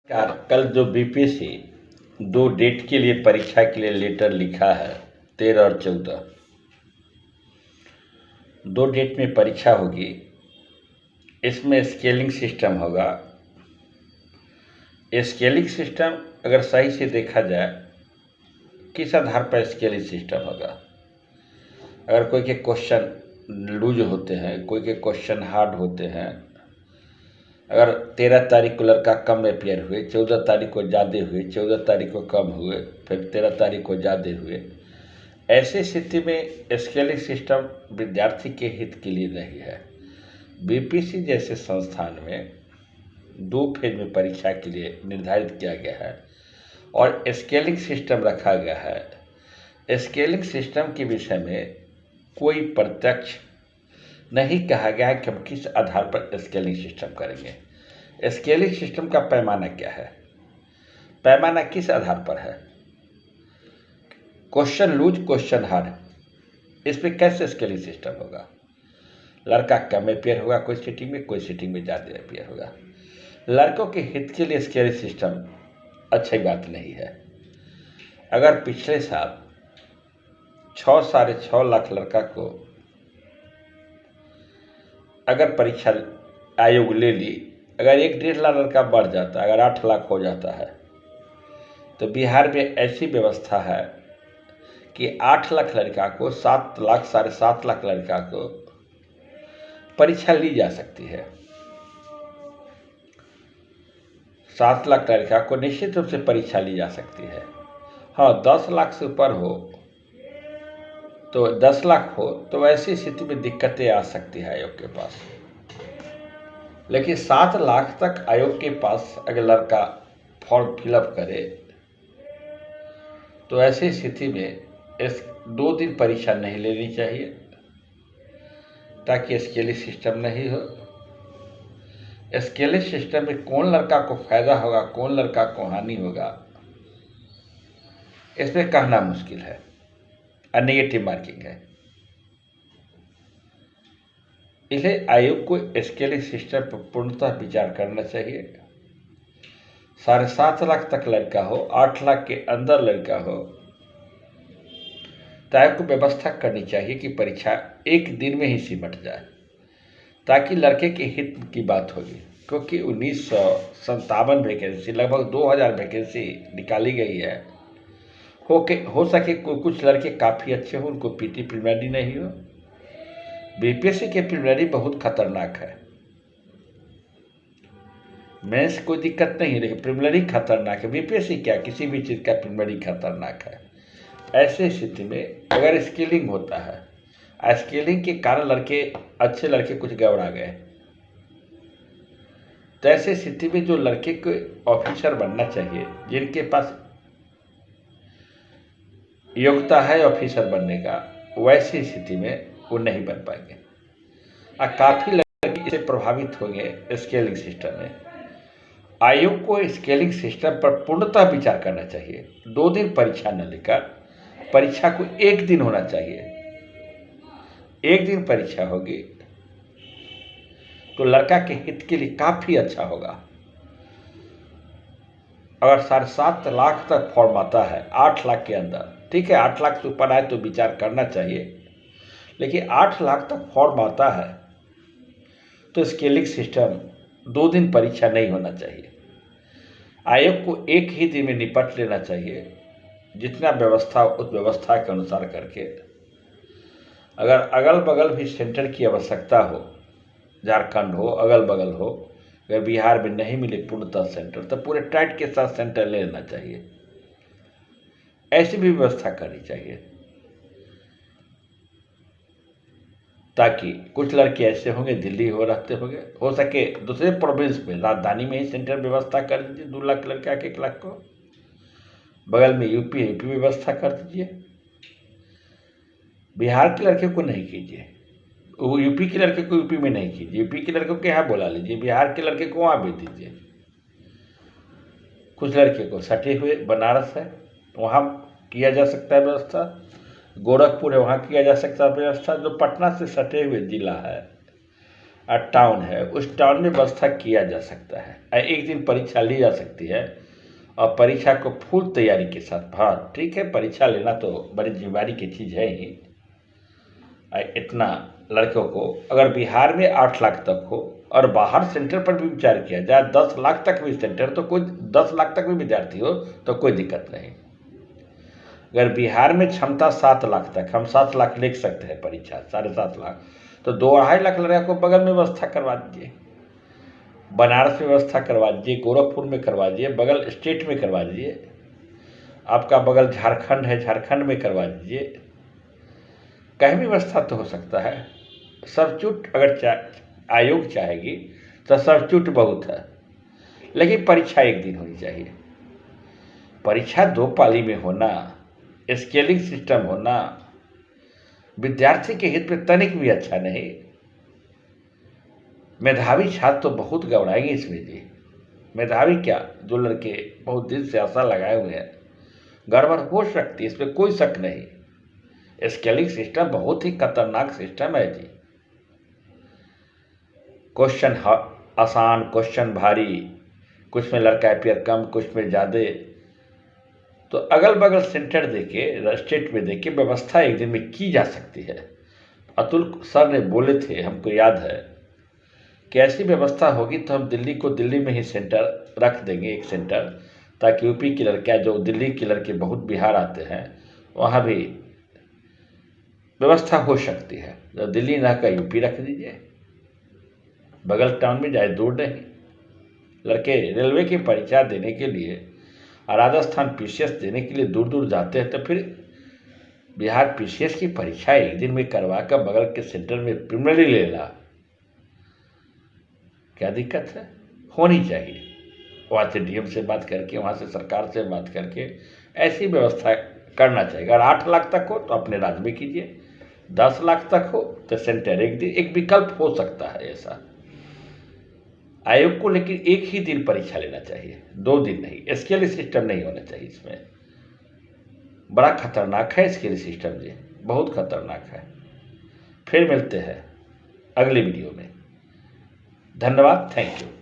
यार कल जो बीपीएससी 2 डेट के लिए परीक्षा के लिए लेटर लिखा है 13 और 14, 2 डेट में परीक्षा होगी। इसमें स्केलिंग सिस्टम होगा। स्केलिंग सिस्टम अगर सही से देखा जाए किस आधार पर स्केलिंग सिस्टम होगा। अगर कोई के क्वेश्चन लूज होते हैं, कोई के क्वेश्चन हार्ड होते हैं, अगर 13 तारीख को लड़का कम अपेयर हुए, 14 तारीख को ज़्यादा हुए, 14 तारीख को कम हुए, फिर 13 तारीख को ज़्यादा हुए, ऐसी स्थिति में स्केलिंग सिस्टम विद्यार्थी के हित के लिए नहीं है। बीपीएससी जैसे संस्थान में 2 फेज में परीक्षा के लिए निर्धारित किया गया है और स्केलिंग सिस्टम रखा गया है। स्केलिंग सिस्टम के विषय में कोई प्रत्यक्ष नहीं कहा गया है कि हम किस आधार पर स्केलिंग सिस्टम करेंगे। स्केलिंग सिस्टम का पैमाना क्या है, पैमाना किस आधार पर है, क्वेश्चन लूज क्वेश्चन हार्ड, इस पर कैसे स्केलिंग सिस्टम होगा। लड़का कम अपेयर होगा कोई सिटिंग में, कोई सिटिंग में ज़्यादा अपेयर होगा। लड़कों के हित के लिए स्केलिंग सिस्टम अच्छी बात नहीं है। अगर पिछले साल 6-6.5 लाख लड़का को अगर परीक्षा आयोग ले ली, अगर 1-1.5 लाख लड़का बढ़ जाता है, अगर 8 लाख हो जाता है, तो बिहार में ऐसी व्यवस्था है कि 8 लाख लड़का को 7 लाख 7.5 लाख लड़का को परीक्षा ली जा सकती है। 7 लाख लड़का को निश्चित रूप से परीक्षा ली जा सकती है। हाँ, 10 लाख से ऊपर हो तो 10 लाख हो तो ऐसी स्थिति में दिक्कतें आ सकती है आयोग के पास। लेकिन 7 लाख तक आयोग के पास अगर लड़का फॉर्म फिलअप करे तो ऐसी स्थिति में इस 2 दिन परीक्षा नहीं लेनी चाहिए ताकि स्केलिंग सिस्टम नहीं हो। स्केलिंग सिस्टम में कौन लड़का को फायदा होगा, कौन लड़का को हानि होगा, इसमें कहना मुश्किल है और नेगेटिव मार्किंग है। इसलिए आयोग को स्केलिंग सिस्टम पर पूर्णतः विचार करना चाहिए। 7.5 लाख तक लड़का हो, 8 लाख के अंदर लड़का हो, तो आयोग को व्यवस्था करनी चाहिए कि परीक्षा एक दिन में ही सिमट जाए ताकि लड़के के हित की बात होगी। क्योंकि 1957 वैकेंसी, लगभग 2000 वैकेंसी निकाली गई है। हो सके कुछ लड़के काफ़ी अच्छे हों, उनको पीटी प्रीलिमिनरी नहीं हो। बीपीएससी के प्रीलिमिनरी बहुत खतरनाक है। मेंस कोई दिक्कत नहीं है, लेकिन प्रीलिमिनरी खतरनाक है। बीपीएससी क्या, किसी भी चीज़ का प्रीलिमिनरी खतरनाक है। ऐसे स्थिति में अगर स्केलिंग होता है, स्केलिंग के कारण लड़के, अच्छे लड़के कुछ गड़बड़ा गए, तो ऐसे स्थिति में जो लड़के को ऑफिसर बनना चाहिए, जिनके पास योग्यता है ऑफिसर बनने का, वैसी स्थिति में वो नहीं बन पाएंगे और काफ़ी लड़के इससे प्रभावित होंगे स्केलिंग सिस्टम में। आयोग को स्केलिंग सिस्टम पर पूर्णतः विचार करना चाहिए। 2 दिन परीक्षा न लेकर परीक्षा को 1 दिन होना चाहिए। 1 दिन परीक्षा होगी तो लड़का के हित के लिए काफ़ी अच्छा होगा। अगर 7.5 लाख तक फॉर्म आता है 8 लाख के अंदर, ठीक है, 8 लाख से ऊपर आए तो विचार करना चाहिए, लेकिन 8 लाख तक फॉर्म आता है तो स्केलिंग सिस्टम 2 दिन परीक्षा नहीं होना चाहिए। आयोग को 1 ही दिन में निपट लेना चाहिए। जितना व्यवस्था उस व्यवस्था के अनुसार करके, अगर अगल बगल भी सेंटर की आवश्यकता हो, झारखंड हो, अगल बगल हो, अगर बिहार में नहीं मिले पूर्णतः सेंटर, तो पूरे टाइट के साथ सेंटर ले लेना चाहिए। ऐसी भी व्यवस्था करनी चाहिए ताकि कुछ लड़के ऐसे होंगे दिल्ली रहते होंगे, हो सके दूसरे प्रोविंस में, राजधानी में ही सेंटर व्यवस्था कर दीजिए। 2 लाख लड़का 1 लाख को, बगल में यूपी है, यूपी व्यवस्था कर दीजिए। बिहार के लड़के को नहीं कीजिए, वो यूपी के लड़के को यूपी में नहीं कीजिए, यूपी के लड़के को यहाँ बुला लीजिए, बिहार के लड़के को वहाँ भेज दीजिए। कुछ लड़के को सटे हुए बनारस है, वहाँ किया जा सकता है व्यवस्था। गोरखपुर है, वहाँ किया जा सकता है व्यवस्था। जो पटना से सटे हुए जिला है, टाउन है, उस टाउन में व्यवस्था किया जा सकता है। एक दिन परीक्षा ली जा सकती है और परीक्षा को फुल तैयारी के साथ, हाँ ठीक है, परीक्षा लेना तो बड़ी जिम्मेदारी की चीज़ है ही। इतना लड़कों को अगर बिहार में 8 लाख तक हो और बाहर सेंटर पर भी विचार किया जाए 10 लाख तक भी सेंटर, तो कोई 10 लाख तक भी विद्यार्थी हो तो कोई दिक्कत नहीं। अगर बिहार में क्षमता 7 लाख तक, हम 7 लाख लिख सकते हैं परीक्षा, 7.5 लाख, तो 2-2.5 लाख लड़का को बगल में व्यवस्था करवा दीजिए, बनारस में व्यवस्था करवा दीजिए, गोरखपुर में करवा दीजिए, बगल स्टेट में करवा दीजिए, आपका बगल झारखंड है, झारखंड में करवा दीजिए, कहीं भी व्यवस्था तो हो सकता है। सब्स्टिट्यूट अगर आयोग चाहेगी तो सब्स्टिट्यूट बहुत है, लेकिन परीक्षा एक दिन होनी चाहिए। परीक्षा 2 पाली में होना, स्केलिंग सिस्टम होना विद्यार्थी के हित में तनिक भी अच्छा नहीं। मेधावी छात्र तो बहुत घबराएंगे इसमें जी। मेधावी क्या, जो लड़के बहुत दिन से आशा लगाए हुए हैं, गड़बड़ हो सकती है, इसमें कोई शक नहीं। स्केलिंग सिस्टम बहुत ही खतरनाक सिस्टम है जी। क्वेश्चन आसान, क्वेश्चन भारी, कुछ में लड़का अपियर कम, कुछ में ज़्यादा, तो अगल बगल सेंटर देके, स्टेट में देके व्यवस्था एक दिन में की जा सकती है। अतुल सर ने बोले थे, हमको याद है कि ऐसी व्यवस्था होगी तो हम दिल्ली को दिल्ली में ही सेंटर रख देंगे, एक सेंटर, ताकि यूपी की लड़कियाँ, जो दिल्ली के लड़के बहुत बिहार आते हैं, वहाँ भी व्यवस्था हो सकती है। तो दिल्ली ना का यूपी रख दीजिए, बगल टाउन में जाए, दूर नहीं। लड़के रेलवे की परीक्षा देने के लिए और राजस्थान पीसीएस देने के लिए दूर दूर जाते हैं, तो फिर बिहार पीसीएस की परीक्षा एक दिन में करवा कर बगल के सेंटर में प्रीलिमिनरी ले ला, क्या दिक्कत है? होनी चाहिए। वहाँ से डीएम से बात करके, वहाँ से सरकार से बात करके ऐसी व्यवस्था करना चाहिए। अगर 8 लाख तक हो तो अपने राज्य में कीजिए, 10 लाख तक हो तो सेंटर एक दिन, एक विकल्प हो सकता है ऐसा आयोग को। लेकिन एक ही दिन परीक्षा लेना चाहिए, 2 दिन नहीं। स्केल सिस्टम नहीं होना चाहिए इसमें, बड़ा खतरनाक है स्केल सिस्टम जी, बहुत खतरनाक है। फिर मिलते हैं अगले वीडियो में। धन्यवाद, थैंक यू।